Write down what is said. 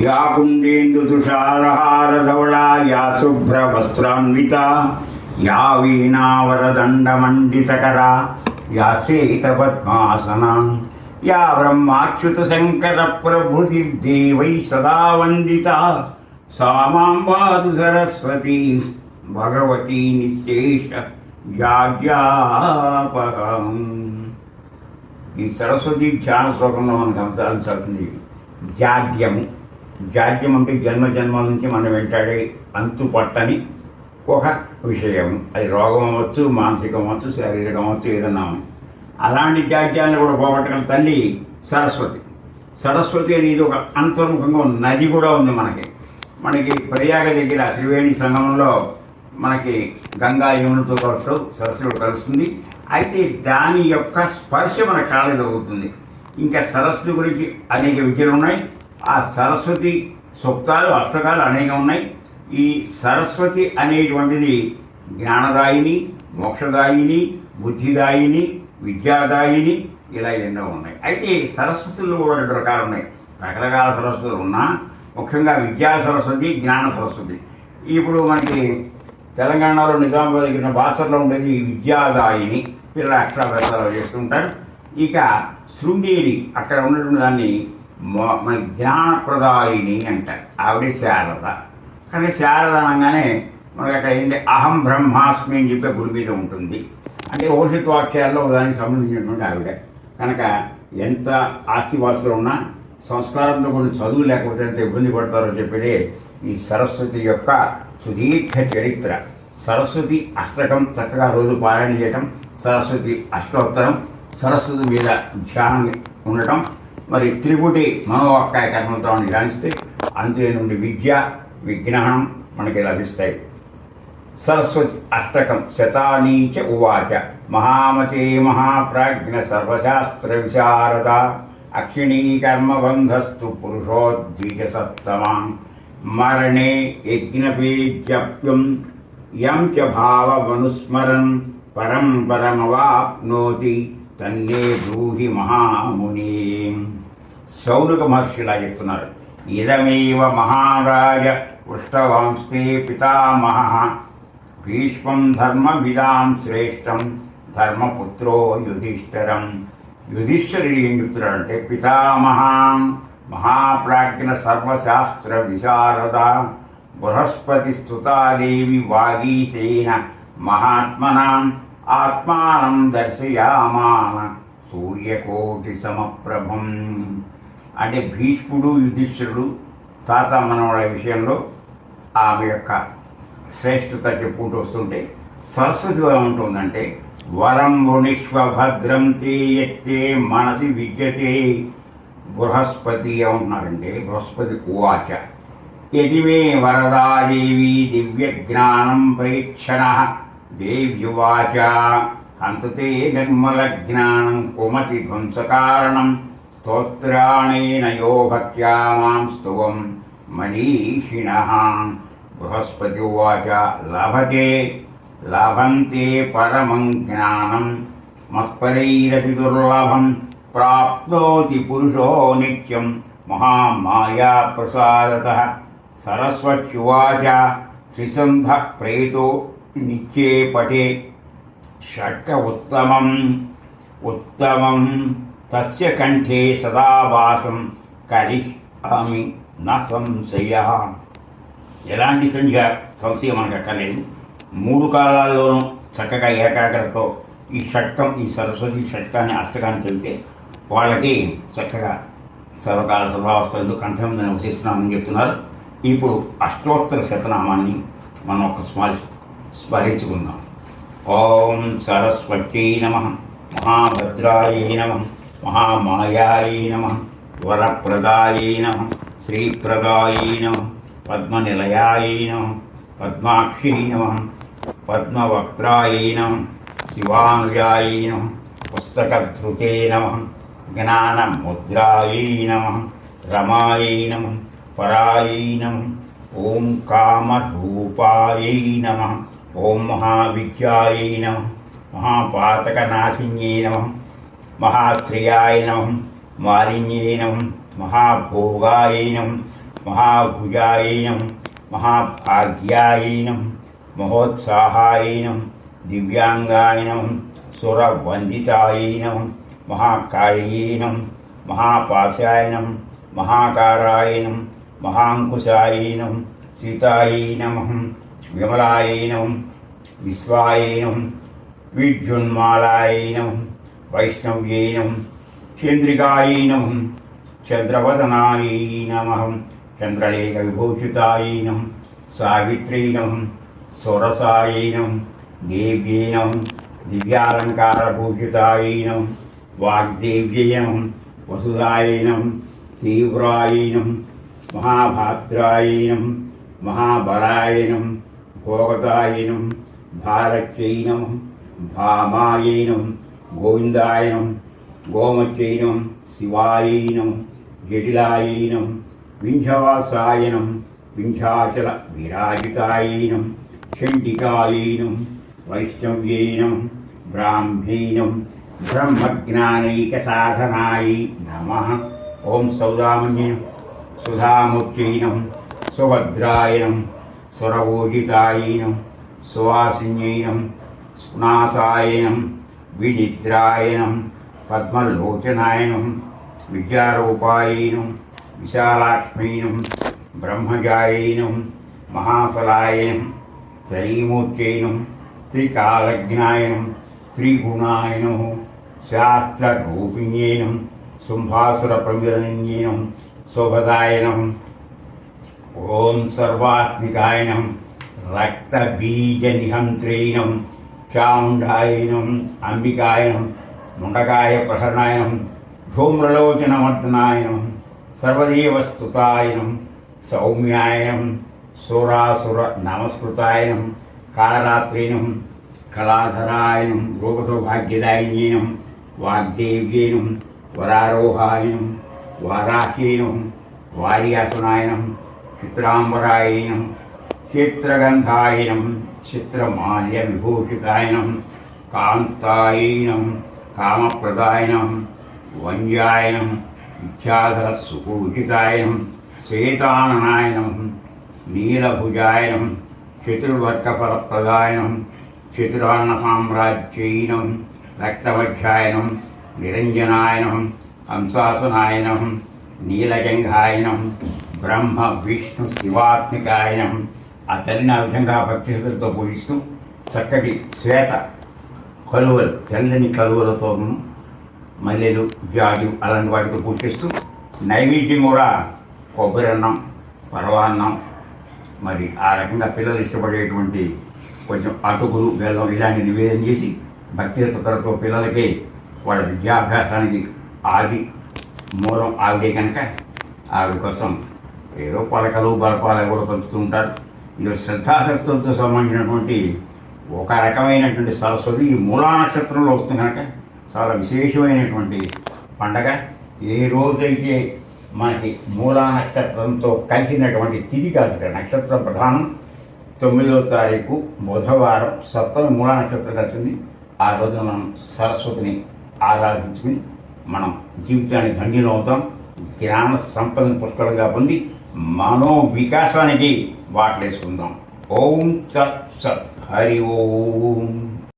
या कुन्देन्दुतुषारहारधवला या शुभ्रवस्त्रान्विता या वीणावरदण्डमण्डितकरा या श्वेतपद्मासना या ब्रह्माच्युतशङ्करप्रभृतिर्देवैः सदा वन्दिता सा मां पातु सरस्वती भगवती निःशेष వ్యాజ్యాపహం. ఈ సరస్వతి ధ్యాన శ్లోకంలో మనకు గమనించాల్సింది జాడ్యము. జాడ్యం అంటే జన్మ జన్మల నుంచి మనం వెంటాడే అంతు పట్టని ఒక విషయం. అది రోగం అవ్వచ్చు, మానసికం అవ్వచ్చు, శారీరకం అవ్వచ్చు, ఏదన్నా. అలాంటి జాడ్యాన్ని కూడా పోగొట్టగల తల్లి సరస్వతి. సరస్వతి అనేది ఒక అంతర్ముఖంగా నది కూడా ఉంది. మనకి ప్రయాగ దగ్గర త్రివేణి సంగమంలో మనకి గంగా యమునతో కలుస్తూ సరస్వతి కలుస్తుంది. అయితే దాని యొక్క స్పర్శ మన కాళ్ళకి తగ్గుతుంది. ఇంకా సరస్వతి గురించి అనేక విద్యలు ఉన్నాయి. ఆ సరస్వతి సూక్తాలు అష్టకాలు అనేకం ఉన్నాయి. ఈ సరస్వతి అనేటువంటిది జ్ఞానదాయిని, మోక్షదాయిని, బుద్ధిదాయిని, విద్యాదాయిని, ఇలా ఎన్నో ఉన్నాయి. అయితే సరస్వతుల్లో కూడా 2 రకాలు ఉన్నాయి. రకరకాల సరస్వతులు ఉన్నా ముఖ్యంగా విద్యా సరస్వతి, జ్ఞాన సరస్వతి. ఇప్పుడు మనకి తెలంగాణలో నిజామాబాద్ దగ్గర బాసర్లో ఉండేది విద్యాదాయిని. పిల్లలు అక్షరాభ్యాసాలు చేస్తుంటారు. ఇక శృంగేరి అక్కడ ఉన్నటువంటి దాన్ని మన జ్ఞానప్రదాయిని అంటారు. ఆవిడ శారద. కానీ శారద అనగానే మనకి అక్కడ ఏంటి అహం బ్రహ్మాస్మి అని చెప్పే గుడి మీద ఉంటుంది. అంటే ఓషిత్ వాక్యాల్లో దానికి సంబంధించినటువంటి ఆవిడ. కనుక ఎంత ఆస్తివాసులు ఉన్నా సంస్కారంతో కొన్ని చదువు లేకపోతే ఎంత ఇబ్బంది పడతారో చెప్పేదే ఈ సరస్వతి యొక్క సుదీర్ఘ చరిత్ర. సరస్వతి అష్టకం చక్కగా రోజు పారాయణ చేయటం, సరస్వతి అష్టోత్తరం, సరస్వతి మీద ధ్యానం ఉండటం, మరి త్రిపుటి మనోవాక్కాయ కర్మలతో ధ్యానిస్తే అంతే నుండి విద్య, విజ్ఞానం మనకి లభిస్తాయి. సరస్వతి అష్టకం శతానీచ ఉవాచ మహామతే మహాప్రాజ్ఞ సర్వశాస్త్ర విశారద అక్షిణీ కర్మబంధస్తు పురుషోద్విజసత్తమా మరణే యజ్ఞపేజ్యప్యం యం చ భావమనుస్మరన్ పరం పరమవాప్నోతి తన్నే బ్రూహి మహాముని. శౌనక మహర్షి ఇలా చెప్తున్నారు. ఇదమేవ మహారాజ పృష్టవంస్తే పితామహ భీష్మం ధర్మవిదాం శ్రేష్టం ధర్మపుత్రో యుధిష్ఠిరం. యుధిష్ఠిరుడు ఏం చెప్తున్నాడంటే పితామహ మహాప్రాజ్ఞ సర్వశాస్త్ర విశారద బృహస్పతి స్తుతాదేవి వాగీశేన మహాత్మనాం ఆత్మానం దర్శయామాన సూర్యకోటి సమప్రభం. అంటే భీష్ముడు, యుధిష్ఠిరుడు, తాత మనవల విషయంలో ఆమె యొక్క శ్రేష్ఠత చెప్పుకుంటూ వస్తుంటే సరస్వతి ఏముంటుందంటే వరం వృణిష్వ భద్రం తే యత్తే మనసి విద్యతే. బృహస్పతి ఏమంటున్నారంటే బృహస్పతి ఉవాచ యది మే వరదాదేవి దివ్యజ్ఞానం ప్రేక్షణ దేవ్యువాచ హంతతే నిర్మల జ్ఞానం కుమతి ధ్వంసకారణం స్తోత్రాణేన యో భక్త్యా మాం స్తువం మనీషిణః. బృహస్పతి ఉవాచ లభంతే పరమం జ్ఞానం మత్పరైరపి దుర్లభం ప్రాప్నోతి పురుషో నిత్యం మహామాయా ప్రసాదతః. సరస్వత్యువాచ త్రిసంధ ప్రేతో నిత్యే పఠే షట్క ఉత్తమం తస్య కంఠే సదా వాసం కరిష్యామి న సంశయః. ఎలాంటి సంశయం మనకు అక్కర్లేదు. 3 కాలాల్లోనూ చక్కగా ఏకాగ్రతతో ఈ షట్కం, ఈ సరస్వతి షట్కాన్ని అష్టకాన్ని చదివితే వాళ్ళకి చక్కగా సర్వకాల సర్వావస్థలతో కంఠం మీద నివసిస్తున్నామని చెప్తున్నారు. ఇప్పుడు అష్టోత్తర శతనామాన్ని మనం ఒక స్మరించుకుందాం. ఓం సరస్వత్యై నమః, మహాభద్రాయై నమః, మహామాయాయై నమః, వరప్రదాయై నమః, శ్రీప్రదాయై నమః, పద్మనిలయాయై నమః, పద్మాక్షై నమః, పద్మవక్త్రాయై నమః, శివానుజాయై నమః, పుస్తకధృతే నమః, జ్ఞానముద్రాయై నమః, రమాయై నమః, పరాయై నమః, ఓం కామరూపాయై నమః, ఓం మహావిద్యాయై నమః, మహాపాతకనాశిన్యై నమః, మహాశ్రియాయ నమః, మాలిన్యై నమః, మహాభోగాయై నమః, మహాభుజాయై నమః మహాభాగ్యాయై నమః మహోత్సాహాయై నమః దివ్యాంగాయ నమః సురవందితాయై నమః మహాకాయై నమః మహాపాశాయ నమః మహాకారాయ నమః మహాంకుశాయై నమః సీతాయై నమః విమలాయై నమః విశ్వాయై నమః విద్యున్మాలాయై నమః వైష్ణవ్యై నమః చంద్రికాయై నమః చంద్రవదనాయై నమః చంద్రలేఖ విభూషితాయై నమః సావిత్ర్యై నమః సోరసాయై నమః దేవ్యై నమః దివ్యాలంకారభూషితాయై నమః వాగ్దేవ్యై నమః వసుధాయై నమః తీవ్రాయై నమః మహాభాద్రాయై నమః మహాబలాయ నమః భోగతాయ నమః భారత్యై నమః భామాయై నమః గోవిందాయ నమః గోమత్యై నమః శివాయై నమః జటిలాయై నమః వింధ్యవాసాయ నమః వింధ్యాచల విరాజితాయై నమః చండికాయై నమః వైష్ణవ్యై నమః బ్రాహ్మ్యై నమః బ్రహ్మజ్ఞానైకసాధనాయై నమః ఓం సౌదామన్యై సుధామూర్త్యై నమః సుభద్రాయ నమః సురవోజితాయై నమః సువాసిన్యై నమః స్నాసాయ నమః వినిద్రాయ నమః పద్మలోచనాయ నమః విద్యారూపాయై నమః విశాలాక్ష్మై నమః బ్రహ్మజాయై నమః మహాఫలాయ నమః త్రైమూర్త్యై నమః త్రికాలజ్ఞాయ నమః త్రిగుణాయ నమః శాస్త్రరూపిణ్యై నమః శుంభాసురప్రమిళన్యై నమః శోభదాయ నమః ఓం సర్వాత్మికాయ నమః రక్తబీజనిహంత్రై నమః చాముండాయ నమః అంబికాయ నమః ముండకాయ ప్రసన్నాయ నమః ధూమ్రలోచనమర్దనాయ నమః సర్వదేవస్తుతాయ నమః సౌమ్యాయ నమః సురాసుర నమస్కృతాయ నమః కాళరాత్రే నమః కళాధరాయ నమః రూపసౌభాగ్యదాయిన్యై నమః వాగ్దేవ్యై నమః వరారోహాయ నమః వారాహ్యై నమః వార్యాసనాయ నమః చిత్రాంబరాయ నమః చిత్రగంధాయ నమః చిత్రమాల్య విభూషితాయ నమః కాంతాయ నమః కామప్రదాయ నమః వంజ్యాయ నమః విద్యాధర సుపూజితాయ నమః శ్వేతాననాయ నమః నీలభుజాయ నమః చతుర్వర్గఫలప్రదాయ నమః చతురాన్న సామ్రాజ్యై నమః రక్తవజ్రాయ నమః నిరంజనాయ నమః హంసాసనాయ నమః నీలజంఘాయ నమః బ్రహ్మ విష్ణు శివాత్మికాయ నమః ఆ తల్లిని ఆ విధంగా భక్తితో పూజిస్తూ చక్కటి శ్వేత కలువలు తెల్లని కలువలతోనూ మల్లెలు జాజు అలాంటి వాటితో పూజిస్తూ నైవేద్యం కూడా కొబ్బరి అన్నం పరవాన్నం మరి ఆ రకంగా పిల్లలు ఇష్టపడేటువంటి కొంచెం అటుకులు బెల్లం ఇలాంటి నివేదన చేసి భక్తి తొక్కలతో పిల్లలకి వాళ్ళ విద్యాభ్యాసానికి ఆది మూలం ఆవిడే కనుక ఆవిడ కోసం ఏదో పలకలు బలపాలు కూడా పంచుతూ ఉంటారు. ఇది శ్రద్ధాశక్తులతో సంబంధించినటువంటి ఒక రకమైనటువంటి సరస్వతి ఈ మూలా నక్షత్రంలో వస్తుంది కనుక చాలా విశేషమైనటువంటి పండగ. ఏ రోజైతే మనకి మూలా నక్షత్రంతో కలిసినటువంటి తిథి కాదు, ఇక్కడ నక్షత్రం ప్రధానం 9వ తారీఖు బుధవారం సప్తమి మూలా నక్షత్రం కలిసింది. ఆ రోజున మనం సరస్వతిని ఆరాధించుకుని మనం జీవితాన్ని ధన్యం అవుతాం. జ్ఞాన సంపదను పుష్కలంగా పొంది మనో వికాసానికి వాటలేసుకుందాం. ఓం తత్ సత్ హరి ఓం.